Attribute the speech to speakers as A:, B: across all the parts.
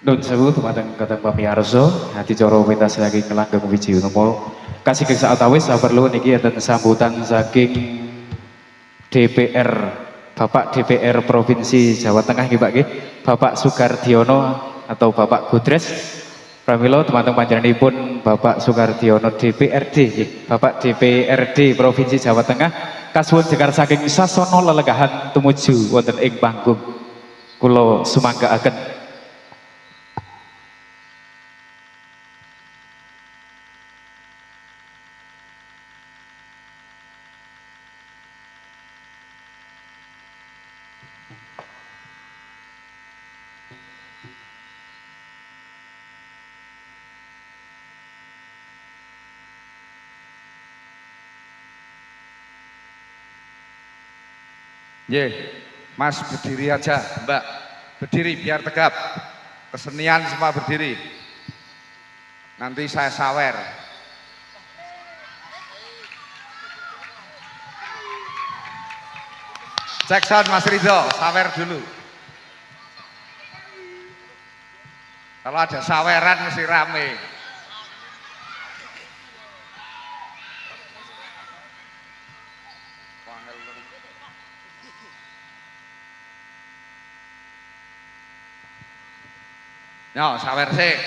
A: Nun sewu dumateng kateng pamiyarsa, hati coro pentas lagi ngelanggeng wiji nomo. Kasih kesah atawis sabar lu niki enten sambutan saking DPR Bapak DPR Provinsi Jawa Tengah nggih Pak nggih, Bapak Sugardiono atau Bapak Gudres. Pramila teman-teman panjenenganipun Bapak Sugardiono DPRD nggih, Bapak DPRD Provinsi Jawa Tengah kasuwun jekar saking sasana lelegahan tumuju wonten ing panggung. Kula sumanggaaken.
B: Ye, Mas berdiri aja, Mbak. Berdiri biar tegap. Kesenian semua berdiri. Nanti saya sawer. Cek sound Mas Ridho, sawer dulu. Kalau ada saweran mesti rame. Yo, sawer sih.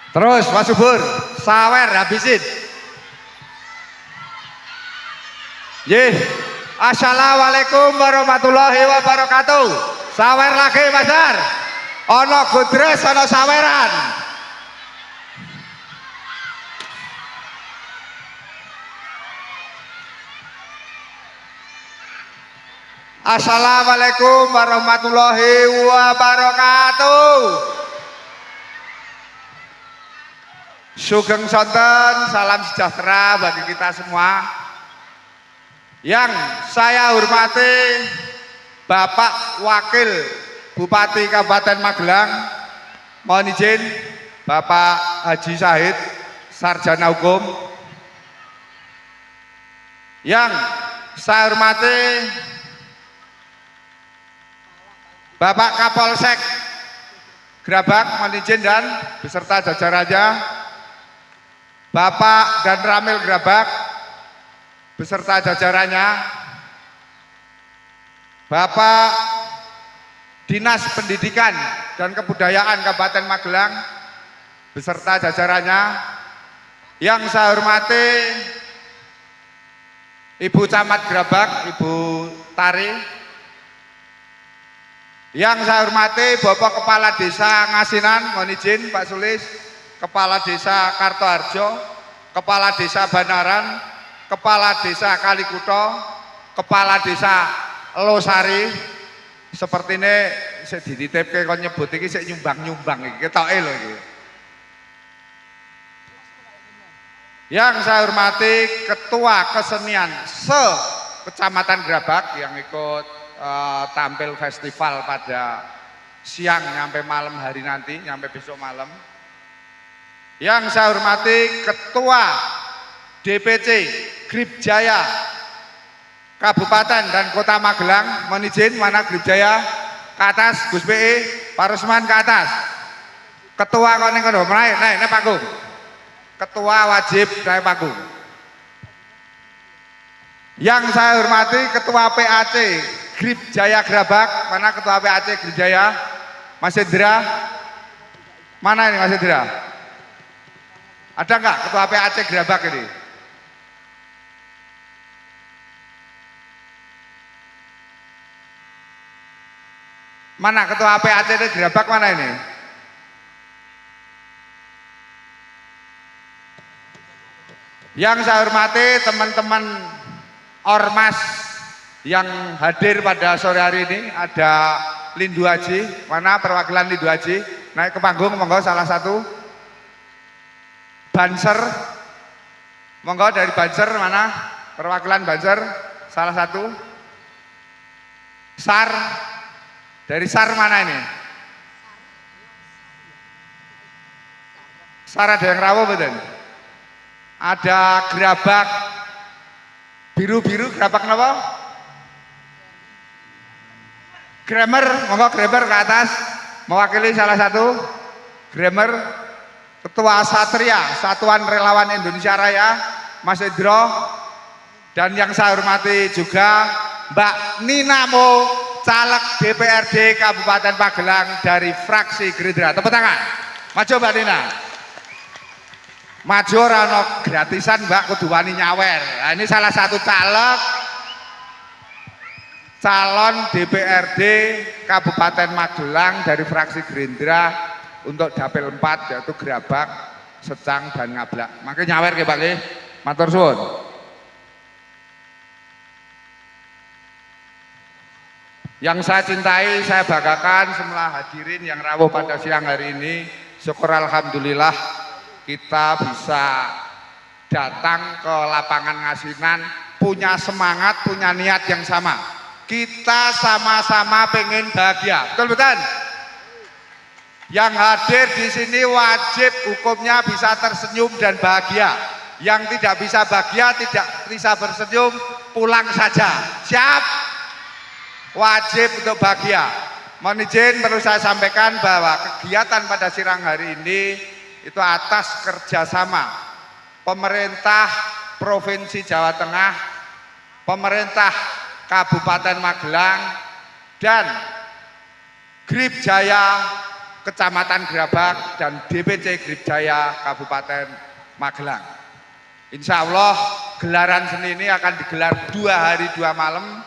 B: Terus Mas Subur, sawer habisin. Yeh, assalamualaikum warahmatullahi wabarakatuh. Sawer lagi Mas Dar. Ono Gudres, ono saweran. Assalamualaikum warahmatullahi wabarakatuh. Sugeng sonten, salam sejahtera bagi kita semua. Yang saya hormati Bapak Wakil Bupati Kabupaten Magelang, mohon izin Bapak Haji Syahid, Sarjana Hukum. Yang saya hormati Bapak Kapolsek Grabak, mohon izin dan beserta jajarannya. Bapak dan Ramil Grabak beserta jajarannya, Bapak Dinas Pendidikan dan Kebudayaan Kabupaten Magelang beserta jajarannya, yang saya hormati Ibu Camat Grabak, Ibu Tari, yang saya hormati Bapak Kepala Desa Ngasinan, mohon izin Pak Sulis, Kepala Desa Kartoharjo, Kepala Desa Banaran, Kepala Desa Kalikuto, Kepala Desa Losari. Seperti ini saya dititipke kon nyebut iki sik nyumbang-nyumbang iki ketoke lho iki. Yang saya hormati Ketua Kesenian se-Kecamatan Grabak yang ikut tampil festival pada siang sampai malam hari nanti, sampai besok malam. Yang saya hormati Ketua DPC Grip Jaya Kabupaten dan Kota Magelang, mohon izin mana Grip Jaya ke atas, Gus PE, Pak Rusman ke atas. Ketua kok ning kono, naik panggung. Ketua wajib naik panggung. Yang saya hormati Ketua PAC Grip Jaya Grabak, mana Ketua PAC Grip Jaya? Mas Hendra. Mana ini Mas Hendra? Ada enggak Ketua PAC Grabak ini? Mana ketua PAC ini Gerabak mana ini? Yang saya hormati teman-teman Ormas yang hadir pada sore hari ini, ada Lindu Haji, mana perwakilan Lindu Haji? Naik ke panggung, monggo salah satu. Banser, monggo dari Banser mana? Perwakilan Banser, salah satu. SAR, dari SAR mana ini? SAR ada yang rawuh betul? Ada Gerabak biru-biru, Gerabak apa? Grammar, monggo Grammar ke atas, mewakili salah satu. Grammar, Ketua Satria, Satuan Relawan Indonesia Raya, Mas Indro, dan yang saya hormati juga Mbak Ninamo, caleg DPRD Kabupaten Magelang dari fraksi Gerindra. Tepuk tangan, maju Mbak Nina. Maju rano gratisan Mbak, kudu wani nyawer. Nah, ini salah satu caleg calon DPRD Kabupaten Magelang dari fraksi Gerindra untuk dapil 4, yaitu Gerabak, Secang, dan Ngablak. Makanya nyawer ke Pak, matur suwun. Yang saya cintai, saya banggakan semua hadirin yang rawuh pada siang hari ini. Syukur alhamdulillah kita bisa datang ke lapangan Ngasinan, punya semangat, punya niat yang sama. Kita sama-sama pengen bahagia, betul betul? Yang hadir di sini wajib hukumnya bisa tersenyum dan bahagia. Yang tidak bisa bahagia, tidak bisa bersenyum, pulang saja. Siap? Wajib untuk bahagia. Mohon izin perlu saya sampaikan bahwa kegiatan pada siang hari ini itu atas kerjasama pemerintah Provinsi Jawa Tengah, pemerintah Kabupaten Magelang, dan Grip Jaya Kecamatan Gerabak dan DPC Grip Jaya Kabupaten Magelang. Insya Allah gelaran seni ini akan digelar 2 hari 2 malam,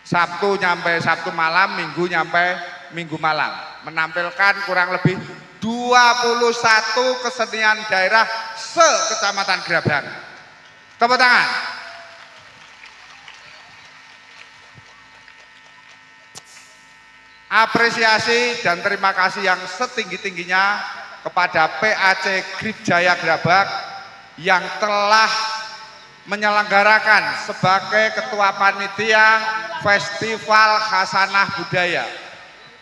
B: Sabtu nyampe Sabtu malam, Minggu nyampe Minggu malam, menampilkan kurang lebih 21 kesenian daerah se-Kecamatan Gerabak. Tepuk tangan. Apresiasi dan terima kasih yang setinggi-tingginya kepada PAC Grip Jaya Gerabak yang telah menyelenggarakan sebagai ketua panitia Festival Khasanah Budaya.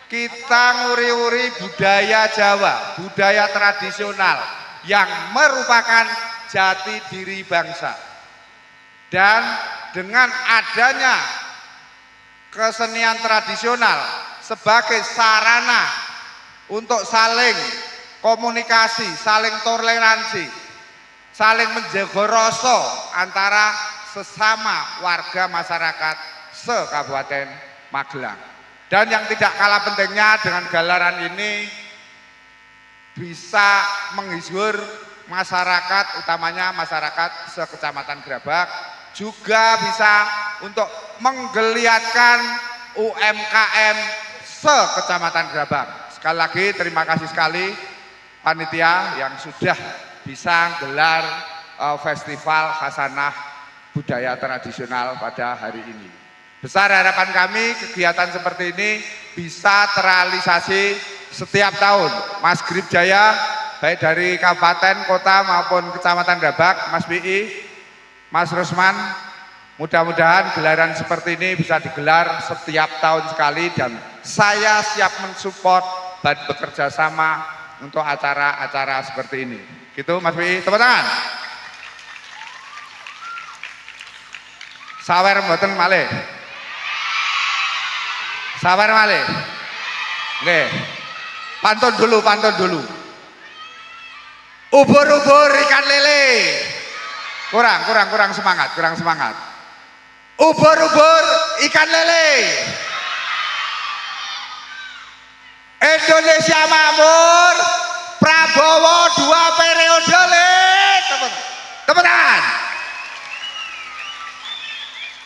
B: Kita nguri-uri budaya Jawa, budaya tradisional yang merupakan jati diri bangsa. Dan dengan adanya kesenian tradisional sebagai sarana untuk saling komunikasi, saling toleransi, saling menjaga rasa antara sesama warga masyarakat se-Kabupaten Magelang. Dan yang tidak kalah pentingnya dengan gelaran ini bisa menghibur masyarakat, utamanya masyarakat se-Kecamatan Gerabak, juga bisa untuk menggeliatkan UMKM se-Kecamatan Gerabak. Sekali lagi terima kasih sekali panitia yang sudah bisa gelar Festival Khasanah Budaya Tradisional pada hari ini. Besar harapan kami kegiatan seperti ini bisa terrealisasi setiap tahun. Mas Grip Jaya, baik dari kabupaten, kota maupun kecamatan Gerabak, Mas BI, Mas Rusman, mudah-mudahan gelaran seperti ini bisa digelar setiap tahun sekali dan saya siap mensupport dan bekerja sama untuk acara-acara seperti ini. Gitu Mas BI, tepuk tangan. Sawer mboten malih. Sabar malih. Nggih. Pantun dulu, pantun dulu. Ubur-ubur ikan lele. Kurang semangat, kurang semangat. Ubur-ubur ikan lele. Indonesia makmur, Prabowo 2 periode le. Tepuk tangan.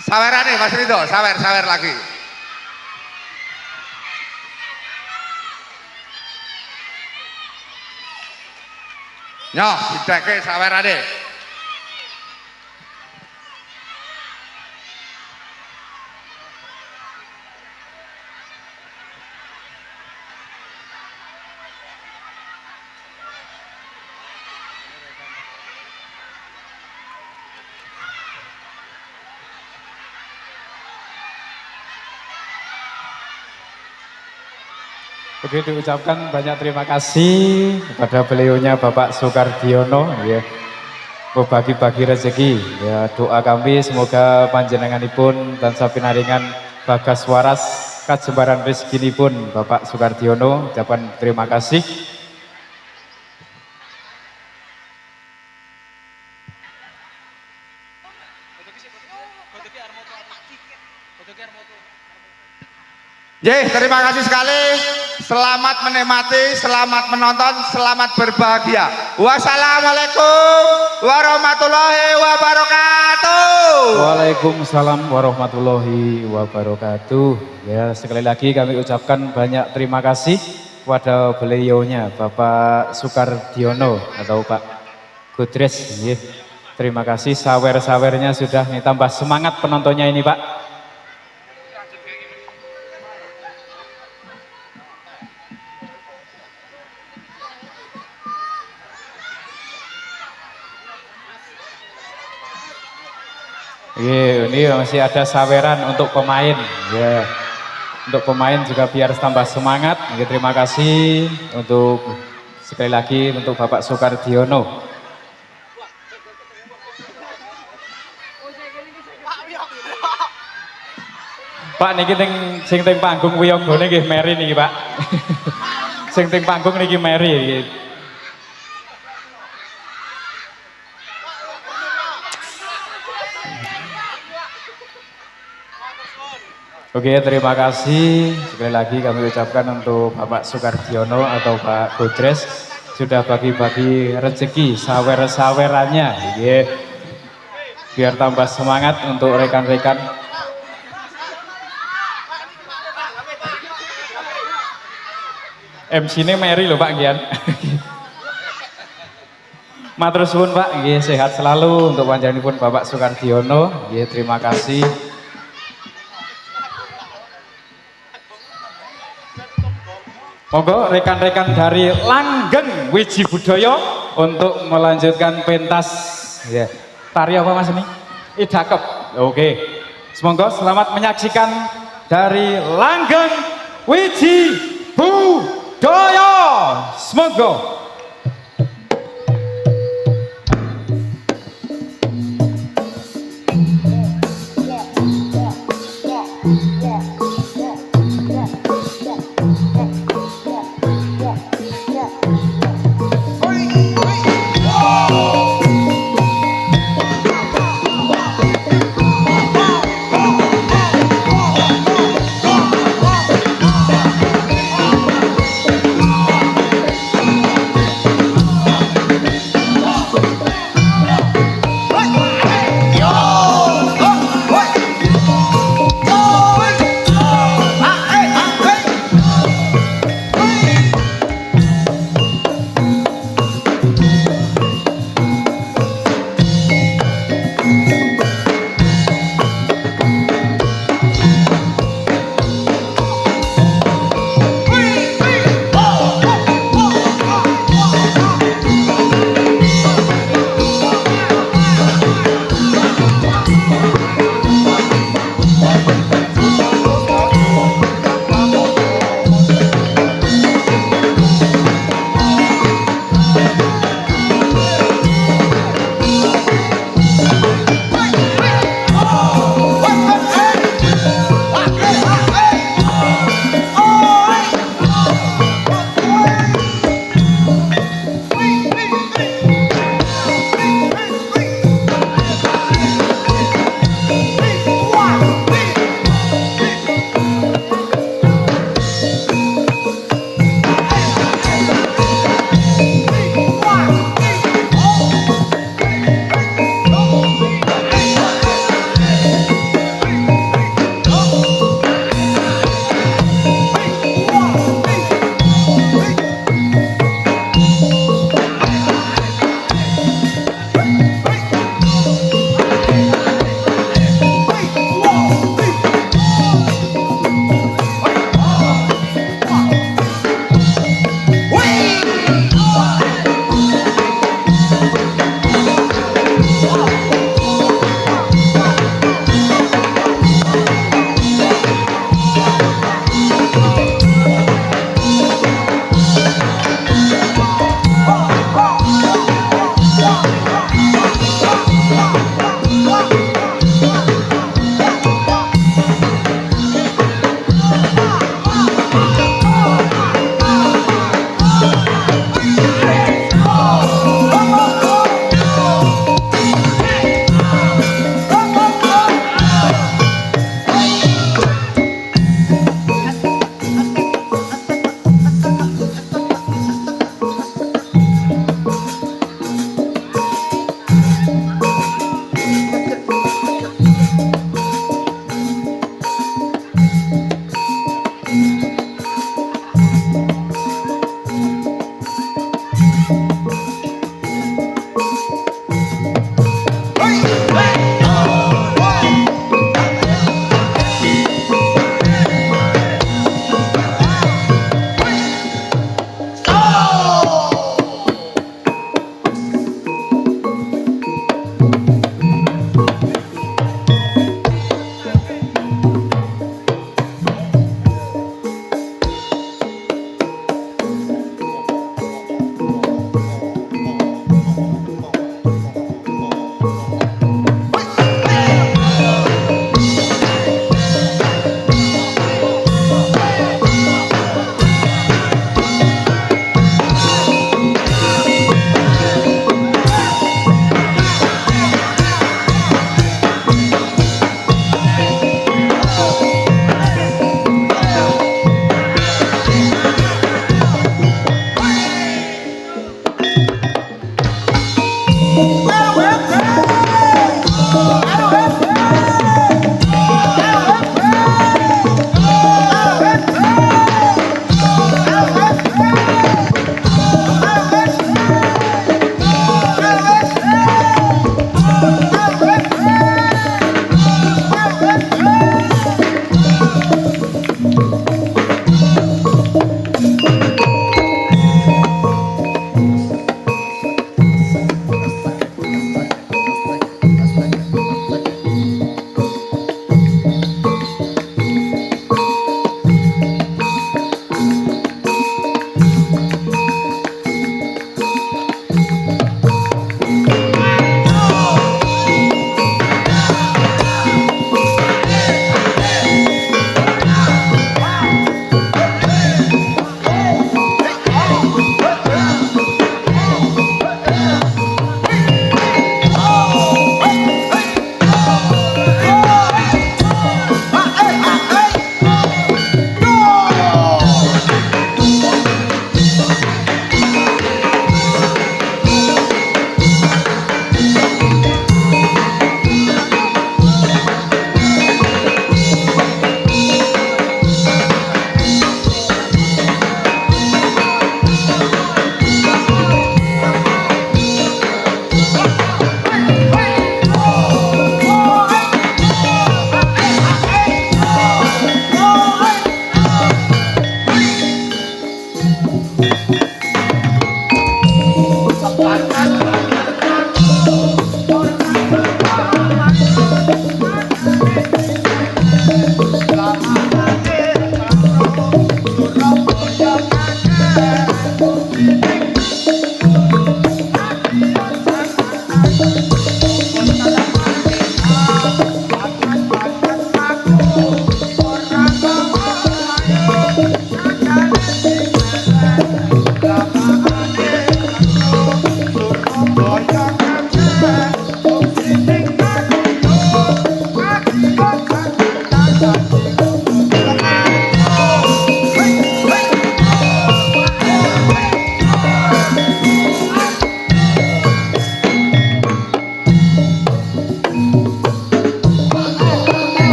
B: Sawerane Mas Ridho, sawer lagi. Nyoh dideke sawerane.
A: Oke, diucapkan banyak terima kasih kepada beliaunya Bapak Sukardiono ya. Membagi-bagi rezeki ya, doa kami semoga panjenenganipun tansah pinaringan bagas waras kajembaran rezekinipun Bapak Sukardiono. Ucapan terima kasih.
B: Terima kasih sekali. Selamat menikmati, selamat menonton, selamat berbahagia. Wassalamualaikum warahmatullahi wabarakatuh.
A: Waalaikumsalam warahmatullahi wabarakatuh. Ya, sekali lagi kami ucapkan banyak terima kasih kepada beliaunya Bapak Sukardiono atau Pak Gudres. Ya. Terima kasih, sawer-sawernya sudah nih, tambah semangat penontonnya ini Pak. Ini masih ada saweran untuk pemain. Ya. Untuk pemain juga biar tambah semangat. Terima kasih untuk sekali lagi untuk Bapak Sukardiono. Pak niki sing teng panggung wiyogane nggih Mary niki, Pak. Sing teng panggung niki Mary. Oke, terima kasih. Sekali lagi kami ucapkan untuk Bapak Sukardiono atau Pak Gudres sudah bagi-bagi rezeki sawer-sawerannya. Biar tambah semangat untuk rekan-rekan. MC ini Mary loh Pak Gian. Matur suwun Pak, sehat selalu untuk panjenenganipun Bapak Sukardiono. Terima kasih. Monggo rekan-rekan dari Langgeng Wiji Budaya untuk melanjutkan pentas ya. Tari apa Mas ini? Idakep. Oke. Semoga selamat menyaksikan dari Langgeng Wiji Budaya. Semoga.